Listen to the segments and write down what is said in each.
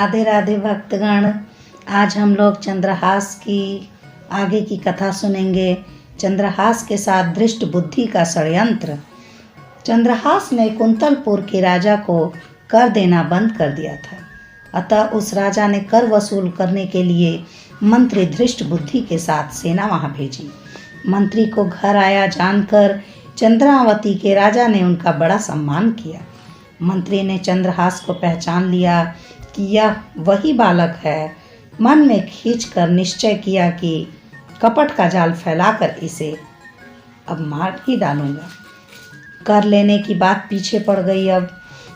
राधे राधे भक्तगण। आज हम लोग चंद्रहास की आगे की कथा सुनेंगे। चंद्रहास के साथ धृष्ट बुद्धि का षड्यंत्र। चंद्रहास ने कुंतलपुर के राजा को कर देना बंद कर दिया था। अतः उस राजा ने कर वसूल करने के लिए मंत्री धृष्ट बुद्धि के साथ सेना वहां भेजी। मंत्री को घर आया जानकर चंद्रावती के राजा ने उनका बड़ा सम्मान किया। मंत्री ने चंद्रहास को पहचान लिया कि यह वही बालक है। मन में खींचकर निश्चय किया कि कपट का जाल फैलाकर इसे अब मार ही डालूंगा। कर लेने की बात पीछे पड़ गई। अब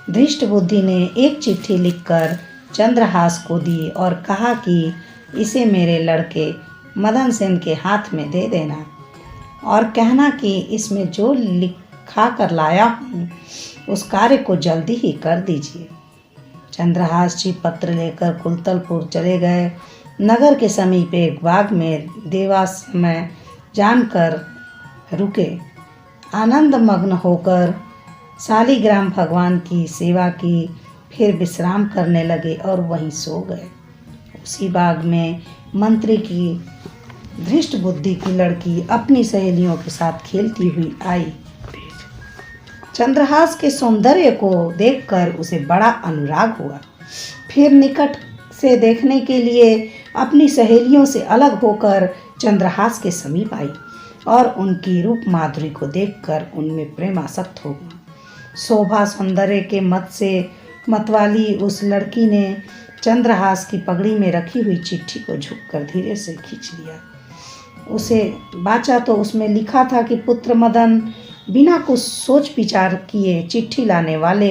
धृष्ट बुद्धि ने एक चिट्ठी लिखकर चंद्रहास को दी और कहा कि इसे मेरे लड़के मदन सेन के हाथ में दे देना और कहना कि इसमें जो लिखा कर लाया हूँ उस कार्य को जल्दी ही कर दीजिए। चंद्रहास जी पत्र लेकर कुंतलपुर चले गए। नगर के समीप एक बाग में देवास में जानकर रुके। आनंद मग्न होकर शालिग्राम भगवान की सेवा की, फिर विश्राम करने लगे और वहीं सो गए। उसी बाग में मंत्री की धृष्ट बुद्धि की लड़की अपनी सहेलियों के साथ खेलती हुई आई। चंद्रहास के सौंदर्य को देखकर उसे बड़ा अनुराग हुआ। फिर निकट से देखने के लिए अपनी सहेलियों से अलग होकर चंद्रहास के समीप आई और उनकी रूप माधुरी को देखकर उनमें प्रेमासक्त हो गई। शोभा सौंदर्य के मत से मतवाली उस लड़की ने चंद्रहास की पगड़ी में रखी हुई चिट्ठी को झुककर धीरे से खींच लिया। उसे बाचा तो उसमें लिखा था कि पुत्र मदन, बिना कुछ सोच विचार किए चिट्ठी लाने वाले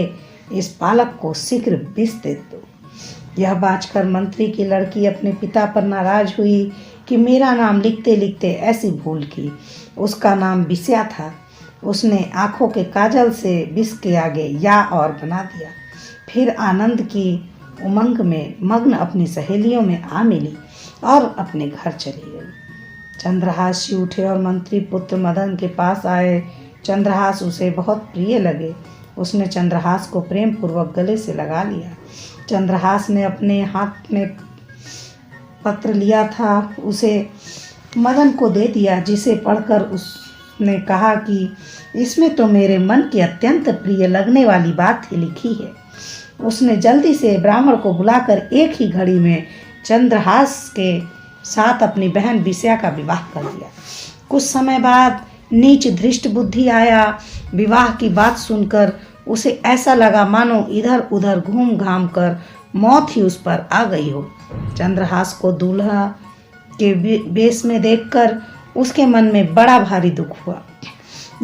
इस बालक को शीघ्र विष दे दो। यह बाँचकर मंत्री की लड़की अपने पिता पर नाराज हुई कि मेरा नाम लिखते लिखते ऐसी भूल की। उसका नाम विषया था। उसने आंखों के काजल से विष के आगे या और बना दिया। फिर आनंद की उमंग में मग्न अपनी सहेलियों में आ मिली और अपने घर चली गई। चंद्रहास जी उठे और मंत्री पुत्र मदन के पास आए। चंद्रहास उसे बहुत प्रिय लगे। उसने चंद्रहास को प्रेम पूर्वक गले से लगा लिया। चंद्रहास ने अपने हाथ में पत्र लिया था उसे मदन को दे दिया, जिसे पढ़कर उसने कहा कि इसमें तो मेरे मन की अत्यंत प्रिय लगने वाली बात ही लिखी है। उसने जल्दी से ब्राह्मण को बुलाकर एक ही घड़ी में चंद्रहास के साथ अपनी बहन विषया का विवाह कर दिया। कुछ समय बाद नीच धृष्ट बुद्धि आया। विवाह की बात सुनकर उसे ऐसा लगा मानो इधर उधर घूम घाम कर मौत ही उस पर आ गई हो। चंद्रहास को दूल्हा के वेश में देखकर उसके मन में बड़ा भारी दुख हुआ।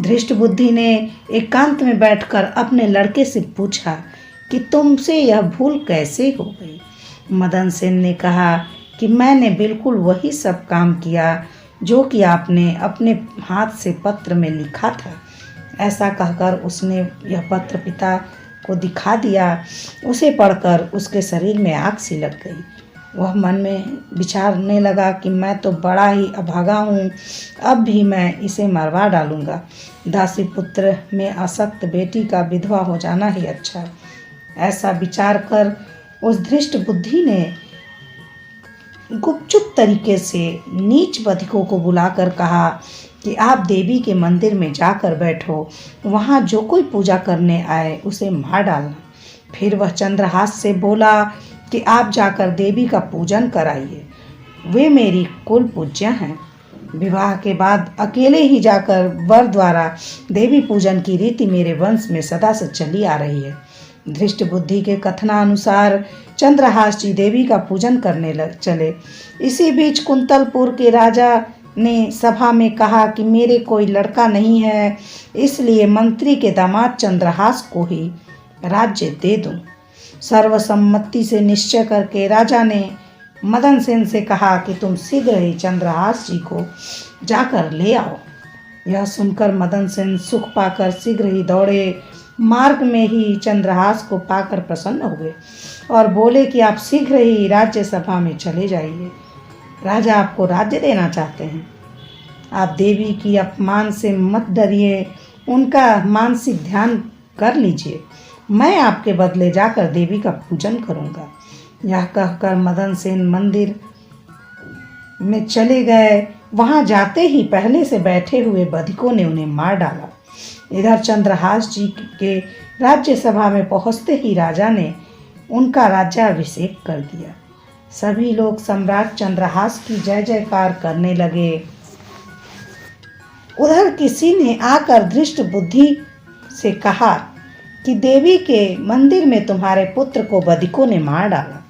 धृष्ट बुद्धि ने एकांत में बैठकर अपने लड़के से पूछा कि तुमसे यह भूल कैसे हो गई। मदन सेन ने कहा कि मैंने बिल्कुल वही सब काम किया जो कि आपने अपने हाथ से पत्र में लिखा था। ऐसा कहकर उसने यह पत्र पिता को दिखा दिया। उसे पढ़कर उसके शरीर में आग सी लग गई। वह मन में विचारने लगा कि मैं तो बड़ा ही अभागा हूँ, अब भी मैं इसे मरवा डालूंगा। दासी पुत्र में आसक्त बेटी का विधवा हो जाना ही अच्छा है। ऐसा विचार कर उस धृष्ट बुद्धि ने गुपचुप तरीके से नीच बधिकों को बुलाकर कहा कि आप देवी के मंदिर में जाकर बैठो, वहाँ जो कोई पूजा करने आए उसे मार डालना। फिर वह चंद्रहास से बोला कि आप जाकर देवी का पूजन कराइए, वे मेरी कुल पूज्य हैं। विवाह के बाद अकेले ही जाकर वर द्वारा देवी पूजन की रीति मेरे वंश में सदा से चली आ रही है। धृष्ट बुद्धि के कथनानुसार चंद्रहास जी देवी का पूजन करने चले। इसी बीच कुंतलपुर के राजा ने सभा में कहा कि मेरे कोई लड़का नहीं है, इसलिए मंत्री के दामाद चंद्रहास को ही राज्य दे दूं। सर्वसम्मति से निश्चय करके राजा ने मदन सेन से कहा कि तुम शीघ्र ही चंद्रहास जी को जाकर ले आओ। यह सुनकर मदन सेन सुख पाकर शीघ्र ही दौड़े। मार्ग में ही चंद्रहास को पाकर प्रसन्न हुए और बोले कि आप शीघ्र ही राज्यसभा में चले जाइए। राजा आपको राज्य देना चाहते हैं। आप देवी की अपमान से मत डरिए, उनका मानसिक ध्यान कर लीजिए। मैं आपके बदले जाकर देवी का पूजन करूंगा। यह कहकर मदन सेन मंदिर में चले गए। वहां जाते ही पहले से बैठे हुए बधिकों ने उन्हें मार डाला। इधर चंद्रहास जी के राज्यसभा में पहुंचते ही राजा ने उनका राज्याभिषेक कर दिया। सभी लोग सम्राट चंद्रहास की जय जयकार करने लगे। उधर किसी ने आकर धृष्ट बुद्धि से कहा कि देवी के मंदिर में तुम्हारे पुत्र को बधिकों ने मार डाला।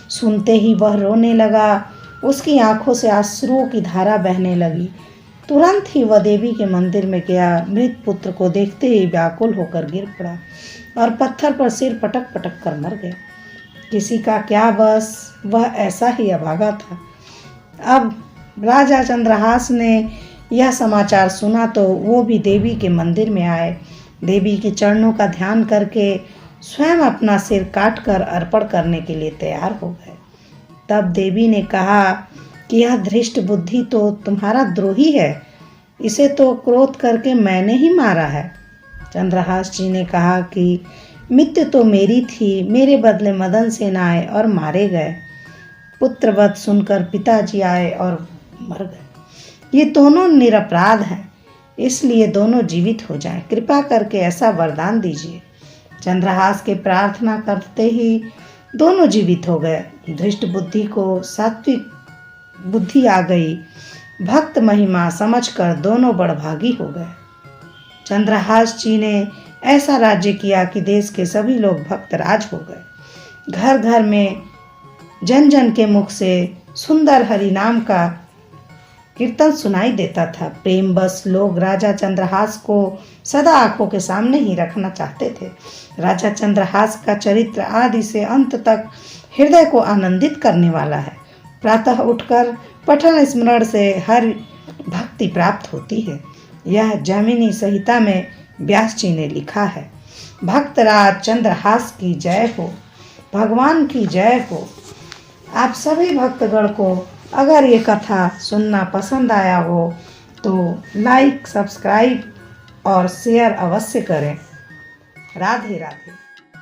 सुनते ही वह रोने लगा। उसकी आंखों से अश्रुओं की धारा बहने लगी। तुरंत ही वह देवी के मंदिर में गया। मृत पुत्र को देखते ही व्याकुल होकर गिर पड़ा और पत्थर पर सिर पटक पटक कर मर गया। किसी का क्या बस, वह ऐसा ही अभागा था। अब राजा चंद्रहास ने यह समाचार सुना तो वो भी देवी के मंदिर में आए। देवी के चरणों का ध्यान करके स्वयं अपना सिर काट कर अर्पण करने के लिए तैयार हो गए। तब देवी ने कहा कि यह धृष्ट बुद्धि तो तुम्हारा द्रोही है, इसे तो क्रोध करके मैंने ही मारा है। चंद्रहास जी ने कहा कि मृत्यु तो मेरी थी, मेरे बदले मदन सेन आए और मारे गए। पुत्रवत सुनकर पिताजी आए और मर गए। ये दोनों निरपराध हैं, इसलिए दोनों जीवित हो जाएं। कृपा करके ऐसा वरदान दीजिए। चंद्रहास के प्रार्थना करते ही दोनों जीवित हो गए। धृष्ट बुद्धि को सात्विक बुद्धि आ गई। भक्त महिमा समझकर दोनों बड़भागी हो गए। चंद्रहास जी ने ऐसा राज्य किया कि देश के सभी लोग भक्तराज हो गए। घर घर में जन जन के मुख से सुंदर हरि नाम का कीर्तन सुनाई देता था। प्रेम बस लोग राजा चंद्रहास को सदा आंखों के सामने ही रखना चाहते थे। राजा चंद्रहास का चरित्र आदि से अंत तक हृदय को आनंदित करने वाला है। प्रातः उठकर पठन स्मरण से हर भक्ति प्राप्त होती है। यह जैमिनी संहिता में व्यास जी ने लिखा है। भक्तराज चंद्रहास की जय हो, भगवान की जय हो। आप सभी भक्तगण को अगर ये कथा सुनना पसंद आया हो तो लाइक, सब्सक्राइब और शेयर अवश्य करें। राधे राधे।